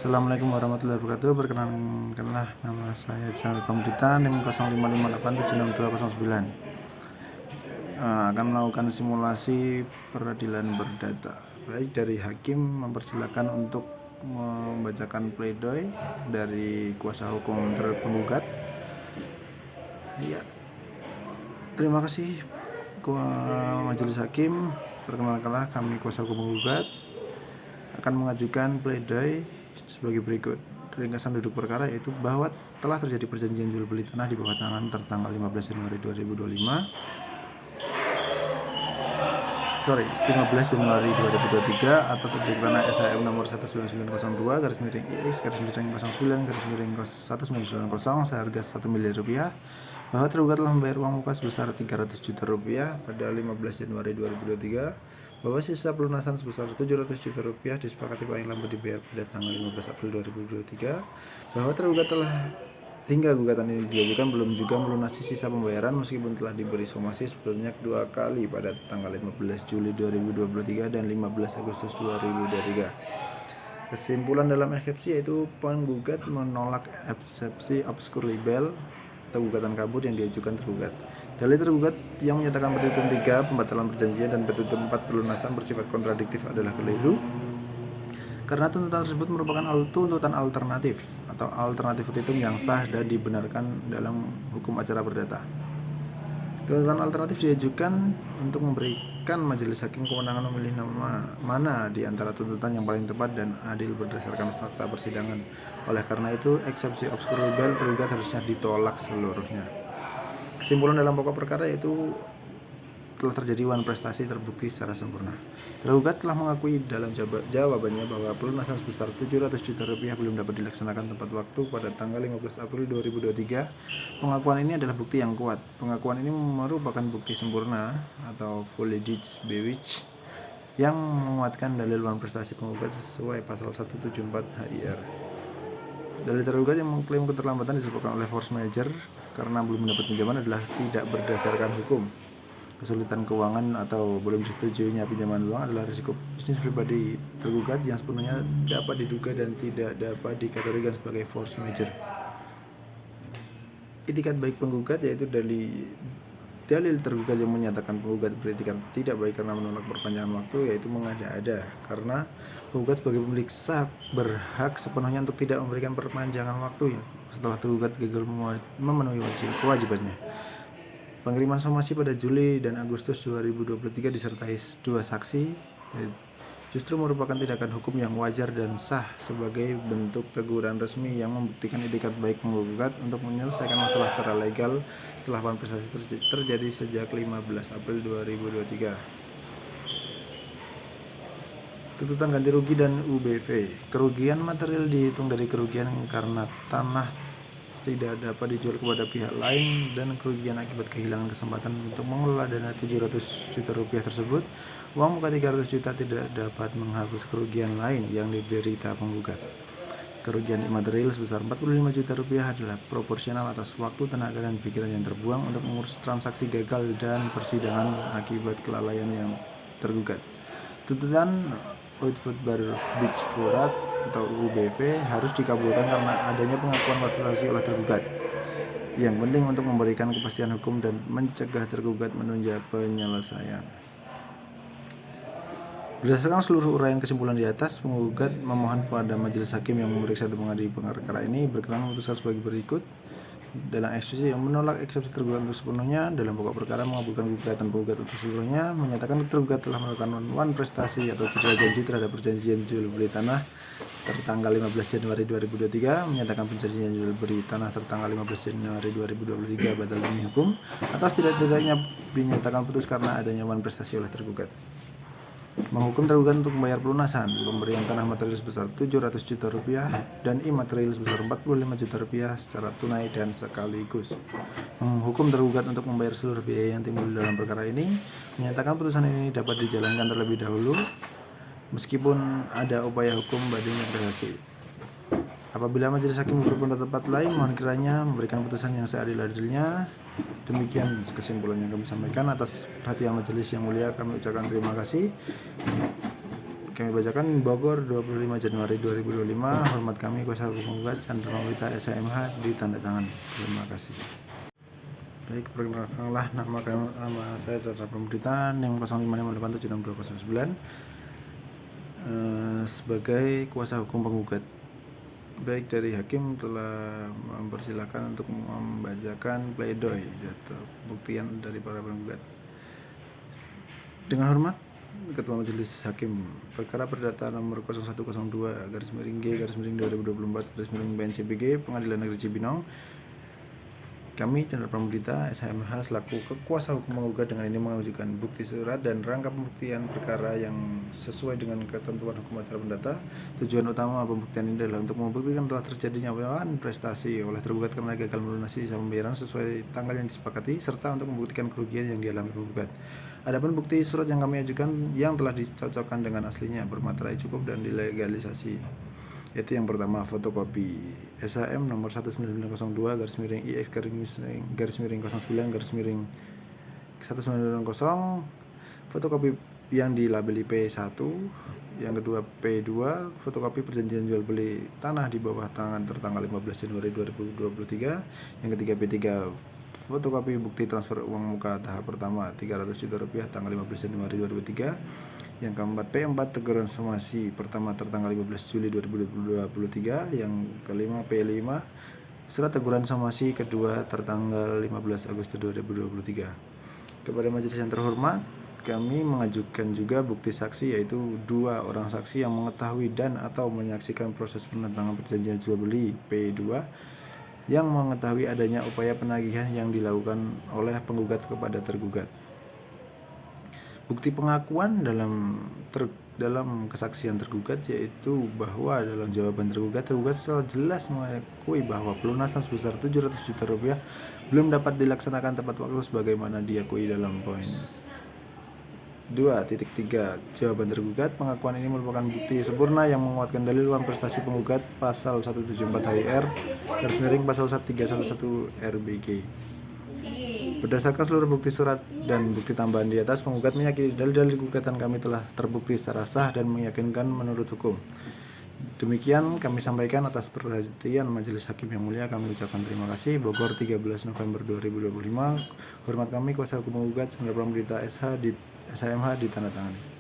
Assalamualaikum warahmatullahi wabarakatuh. Perkenalkanlah, nama saya Jamal Pamdita, NIM 0558762009. Akan melakukan simulasi peradilan berdata. Baik, dari hakim mempersilakan untuk membacakan pledoi dari kuasa hukum terpenggugat. Ya, terima kasih majelis hakim. Perkenalkanlah, kami kuasa hukum penggugat akan mengajukan pledoi sebagai berikut. Ringkasan duduk perkara yaitu bahwa telah terjadi perjanjian jual beli tanah di bawah tangan tertanggal 15 Januari 2023 atas objek tanah SHM nomor 19902 garis miring IX garis miring 09 garis miring 1990 seharga 1 miliar rupiah, bahwa tergugat telah membayar uang muka sebesar 300 juta rupiah pada 15 Januari 2023, bahwa sisa pelunasan sebesar 700 juta rupiah disepakati paling lambat dibayar pada tanggal 15 April 2023, bahwa tergugat telah hingga gugatan ini diajukan belum juga melunasi sisa pembayaran meskipun telah diberi somasi sebanyak 2 kali pada tanggal 15 Juli 2023 dan 15 Agustus 2023. Kesimpulan dalam eksepsi yaitu penggugat menolak eksepsi obskur libel atau gugatan kabur yang diajukan tergugat. Dalil tergugat yang menyatakan petitum 3 pembatalan perjanjian dan petitum 4 pelunasan bersifat kontradiktif adalah keliru, karena tuntutan tersebut merupakan tuntutan alternatif atau alternatif petitum yang sah dan dibenarkan dalam hukum acara perdata. Tuntutan alternatif diajukan untuk memberikan majelis hakim kewenangan memilih nama mana di antara tuntutan yang paling tepat dan adil berdasarkan fakta persidangan. Oleh karena itu, eksepsi obskur libel tergugat harusnya ditolak seluruhnya. Kesimpulan dalam pokok perkara yaitu telah terjadi wan prestasi terbukti secara sempurna. Tergugat telah mengakui dalam jawabannya bahwa pelunasan sebesar 700 juta rupiah belum dapat dilaksanakan tepat waktu pada tanggal 15 April 2023. Pengakuan ini adalah bukti yang kuat. Pengakuan ini merupakan bukti sempurna atau fully bewitch yang menguatkan dalil wan prestasi penggugat sesuai pasal 174 HIR. Dalil tergugat yang mengklaim keterlambatan disebabkan oleh force majeure karena belum mendapat pinjaman adalah tidak berdasarkan hukum. Kesulitan keuangan atau belum disetujuinya pinjaman uang adalah risiko bisnis pribadi tergugat yang sepenuhnya dapat diduga dan tidak dapat dikategorikan sebagai force majeure. Itikat baik penggugat yaitu dalil tergugat yang menyatakan penggugat beretikat tidak baik karena menolak perpanjangan waktu yaitu mengada-ada, karena penggugat sebagai pemilik sah berhak sepenuhnya untuk tidak memberikan perpanjangan waktu setelah tergugat gagal memenuhi kewajibannya. Pengiriman somasi pada Juli dan Agustus 2023 disertai 2 saksi justru merupakan tindakan hukum yang wajar dan sah sebagai bentuk teguran resmi yang membuktikan itikat baik penggugat untuk menyelesaikan masalah secara legal setelah wan prestasi terjadi sejak 15 April 2023. Tuntutan ganti rugi dan UBV. Kerugian material dihitung dari kerugian karena tanah tidak dapat dijual kepada pihak lain dan kerugian akibat kehilangan kesempatan untuk mengelola dana 700 juta rupiah tersebut. Uang muka 300 juta tidak dapat menghapus kerugian lain yang diderita penggugat. Kerugian imaterial sebesar 45 juta rupiah adalah proporsional atas waktu, tenaga, dan pikiran yang terbuang untuk mengurus transaksi gagal dan persidangan akibat kelalaian yang tergugat. Tuntutan Uitvoerbaar Bewijsvoorraad atau UBV harus dikabulkan karena adanya pengakuan prestasi oleh tergugat. Yang penting untuk memberikan kepastian hukum dan mencegah tergugat menunda penyelesaian. Berdasarkan seluruh uraian kesimpulan di atas, penggugat memohon kepada majelis hakim yang memeriksa dan mengadili perkara ini berkenan memutuskan sebagai berikut. Dalam eksepsi yang menolak eksepsi tergugat untuk sepenuhnya, dalam pokok perkara mengabulkan gugatan penggugat untuk seluruhnya, menyatakan tergugat telah melakukan wan prestasi atau tidak janji terhadap perjanjian jual beli tanah tertanggal 15 Januari 2023, menyatakan perjanjian jual beli tanah tertanggal 15 Januari 2023 batal demi hukum, atas tidak-tidaknya dinyatakan putus karena adanya wan prestasi oleh tergugat. Menghukum tergugat untuk membayar pelunasan pemberian tanah material sebesar 700 juta rupiah dan imaterial sebesar 45 juta rupiah secara tunai dan sekaligus. Menghukum tergugat untuk membayar seluruh biaya yang timbul dalam perkara ini. Menyatakan putusan ini dapat dijalankan terlebih dahulu meskipun ada upaya hukum banding yang berhasil. Apabila majelis hakim berpendapat lain, mohon kiranya memberikan putusan yang seadil-adilnya. Demikian kesimpulan yang kami sampaikan. Atas perhatian majelis yang mulia kami ucapkan terima kasih. Kami bacakan Bogor 25 Januari 2025. Hormat kami kuasa hukum penggugat Chandra Pramudita SHMH ditanda tangan. Terima kasih. Baik, perkenalkanlah nama saya Chandra Pramudita, NIM 0558762209 sebagai kuasa hukum penggugat. Baik, dari hakim telah mempersilahkan untuk membacakan pledoi atau pembuktian dari para penggugat. Dengan hormat, Ketua Majelis Hakim Perkara Perdata nomor 0102/G/2024/BNCBG Pengadilan Negeri Cibinong. Kami Chandra Pramudita SHMH selaku kuasa hukum penggugat dengan ini mengajukan bukti surat dan rangka pembuktian perkara yang sesuai dengan ketentuan hukum acara perdata. Tujuan utama pembuktian ini adalah untuk membuktikan telah terjadinya penyewaan prestasi oleh tergugat karena gagal melunasi sisa pembayaran sesuai tanggal yang disepakati, serta untuk membuktikan kerugian yang dialami penggugat. Adapun bukti surat yang kami ajukan yang telah dicocokkan dengan aslinya, bermaterai cukup dan dilegalisasi, yaitu yang pertama, fotokopi SHM nomor 19902/IX-09/1990, fotokopi yang dilabeli P1, yang kedua P2, fotokopi perjanjian jual beli tanah di bawah tangan tertanggal 15 Januari 2023, yang ketiga P3, fotokopi bukti transfer uang muka tahap pertama Rp300 juta tanggal 15 Januari 2023, yang keempat P4, teguran somasi pertama tertanggal 15 Juli 2023, yang kelima P5, surat teguran somasi kedua tertanggal 15 Agustus 2023. Kepada majelis yang terhormat, kami mengajukan juga bukti saksi, yaitu 2 orang saksi yang mengetahui dan atau menyaksikan proses penentangan perjanjian jual beli P2, yang mengetahui adanya upaya penagihan yang dilakukan oleh penggugat kepada tergugat. Bukti pengakuan dalam kesaksian tergugat, yaitu bahwa dalam jawaban tergugat secara jelas mengakui bahwa pelunasan sebesar Rp700 juta belum dapat dilaksanakan tepat waktu sebagaimana diakui dalam poin 2.3. Jawaban tergugat, pengakuan ini merupakan bukti sempurna yang menguatkan dalil uang prestasi penggugat pasal 174 HIR pasal 311 RBG. Berdasarkan seluruh bukti surat dan bukti tambahan di atas, penggugat meyakini dalil-dalil gugatan kami telah terbukti secara sah dan meyakinkan menurut hukum. Demikian kami sampaikan. Atas perhatian Majelis Hakim yang mulia, kami ucapkan terima kasih. Bogor 13 November 2025. Hormat kami kuasa hukum penggugat Chandra Pramudita SHMH ditandatangani.